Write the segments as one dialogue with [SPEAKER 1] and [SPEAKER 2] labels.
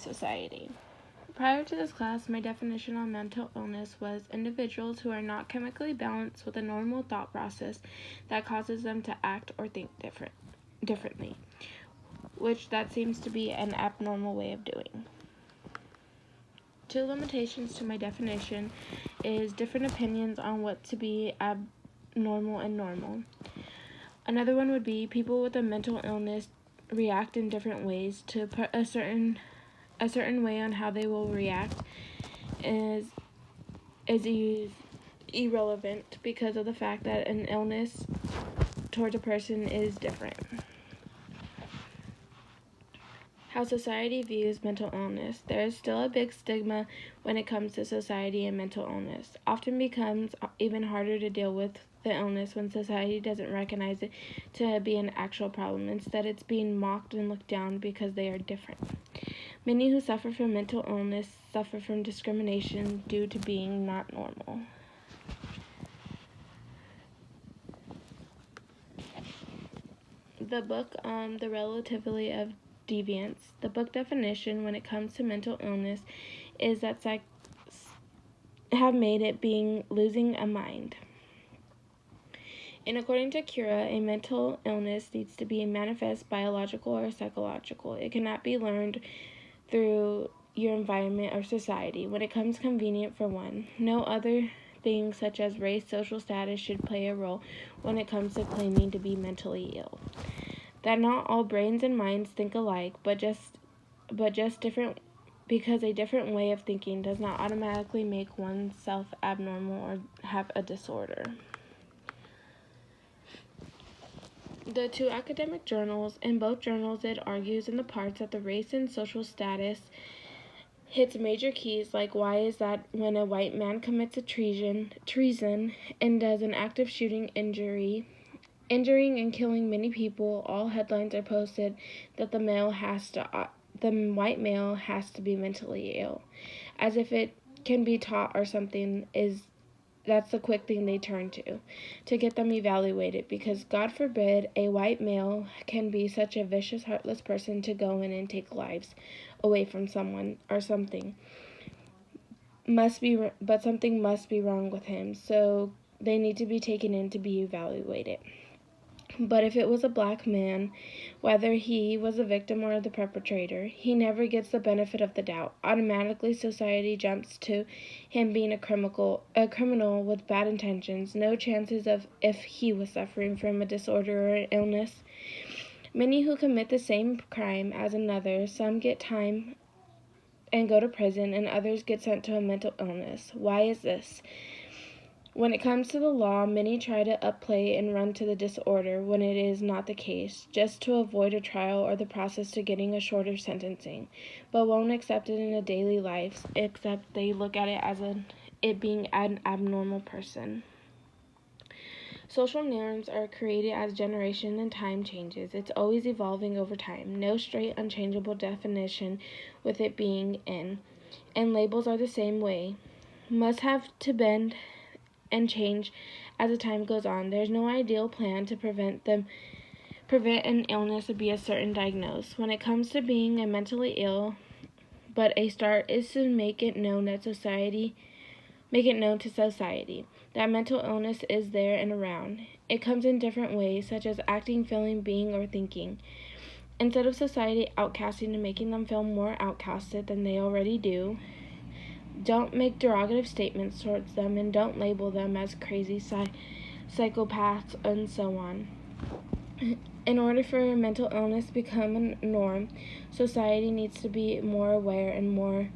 [SPEAKER 1] society. Prior to this class, my definition on mental illness was individuals who are not chemically balanced with a normal thought process that causes them to act or think differently, which that seems to be an abnormal way of doing. Two limitations to my definition is different opinions on what to be abnormal and normal. Another one would be people with a mental illness react in different ways. To put a certain way on how they will react is irrelevant because of the fact that an illness towards a person is different. How society views mental illness. There is still a big stigma when it comes to society and mental illness. Often becomes even harder to deal with the illness when society doesn't recognize it to be an actual problem. Instead, it's being mocked and looked down because they are different. Many who suffer from mental illness suffer from discrimination due to being not normal. The book, The Relativity of Deviance. The book definition when it comes to mental illness is that psychs have made it being losing a mind. And according to Cura, a mental illness needs to be manifest biological or psychological. It cannot be learned through your environment or society when it comes convenient for one. No other things such as race, social status should play a role when it comes to claiming to be mentally ill. That not all brains and minds think alike, but just different, because a different way of thinking does not automatically make oneself abnormal or have a disorder. The two academic journals, in both journals it argues in the parts that the race and social status hits major keys, like why is that when a white man commits a treason and does an active shooting injuring and killing many people, all headlines are posted that the white male has to be mentally ill, as if it can be taught or something. That's the quick thing they turn to get them evaluated, because God forbid a white male can be such a vicious, heartless person to go in and take lives away from someone or something. But something must be wrong with him, so they need to be taken in to be evaluated. But if it was a black man, whether he was a victim or the perpetrator, he never gets the benefit of the doubt. Automatically, society jumps to him being a criminal with bad intentions. No chances of if he was suffering from a disorder or an illness. Many who commit the same crime as another, some get time and go to prison, and others get sent to a mental illness. Why is this? When it comes to the law, many try to upplay and run to the disorder when it is not the case, just to avoid a trial or the process to getting a shorter sentencing, but won't accept it in a daily life, except they look at it as it being an abnormal person. Social norms are created as generation and time changes. It's always evolving over time. No straight, unchangeable definition with it being in. And labels are the same way. Must have to bend and change as the time goes on. There's no ideal plan to prevent an illness or be a certain diagnosis when it comes to being a mentally ill, but a start is to make it known to society that mental illness is there and around. It comes in different ways, such as acting, feeling, being, or thinking. Instead of society outcasting and making them feel more outcasted than they already do, don't make derogative statements towards them, and don't label them as crazy psychopaths and so on. In order for mental illness to become a norm, society needs to be more aware and more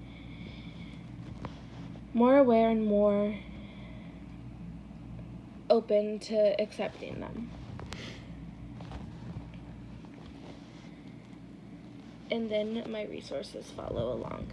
[SPEAKER 1] open to accepting them. And then my resources follow along.